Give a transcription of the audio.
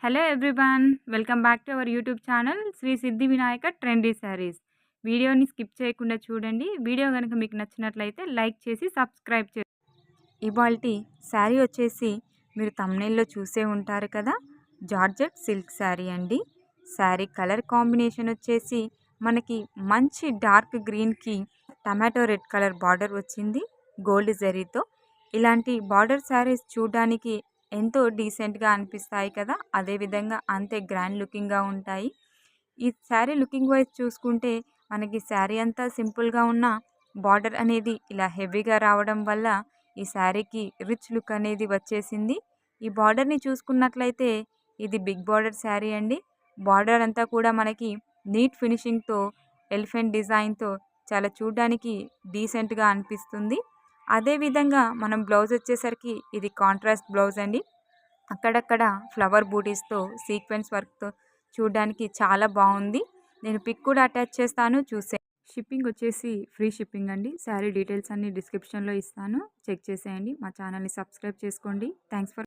Hello everyone. Welcome back to our YouTube channel Shri Siddhi Vinayaka trendy saris. వీడియోని skip చేయకుండా చూడండి. Video గనుక మీకు నచ్చినట్లయితే లైక్ చేసి సబ్స్క్రైబ్ చేయండి. ఇవాల్టి శారీ వచ్చేసి మీరు థంబ్‌నెయిల్‌లో చూసే ఉంటారు కదా! జార్జెట్ సిల్క్ శారీ అండి. శారీ కలర్ కాంబినేషన్ వచ్చేసి మనకి మంచి డార్క్ గ్రీన్‌కి టమాటో రెడ్ కలర్ బార్డర్ వచ్చింది గోల్డ్ జరీతో. ఇలాంటి బార్డర్ శారీస్ చూడడానికి ఎంతో డీసెంట్‌గా అనిపిస్తాయి కదా! అదేవిధంగా అంతే గ్రాండ్ లుకింగ్‌గా ఉంటాయి. ఈ శారీ లుకింగ్ వైస్ చూసుకుంటే మనకి శారీ అంతా సింపుల్‌గా ఉన్న బార్డర్ అనేది ఇలా హెవీగా రావడం వల్ల ఈ శారీకి రిచ్ లుక్ అనేది వచ్చేసింది. ఈ బార్డర్‌ని చూసుకున్నట్లయితే ఇది బిగ్ బార్డర్ శారీ అండి. బార్డర్ అంతా కూడా మనకి నీట్ ఫినిషింగ్‌తో ఎలిఫెంట్ డిజైన్‌తో చాలా చూడ్డానికి డీసెంట్‌గా అనిపిస్తుంది. అదేవిధంగా మనం బ్లౌజ్ వచ్చేసరికి ఇది కాంట్రాస్ట్ బ్లౌజ్ అండి. అక్కడక్కడ ఫ్లవర్ బూటీస్‌తో సీక్వెన్స్ వర్క్‌తో చూడడానికి చాలా బాగుంది. నేను పిక్ కూడా అటాచ్ చేస్తాను షిప్పింగ్ వచ్చేసి ఫ్రీ షిప్పింగ్ అండి. శారీ డీటెయిల్స్ అన్నీ డిస్క్రిప్షన్‌లో ఇస్తాను. చెక్ చేసేయండి. మా ఛానల్‌ని సబ్స్క్రైబ్ చేసుకోండి. Thanks for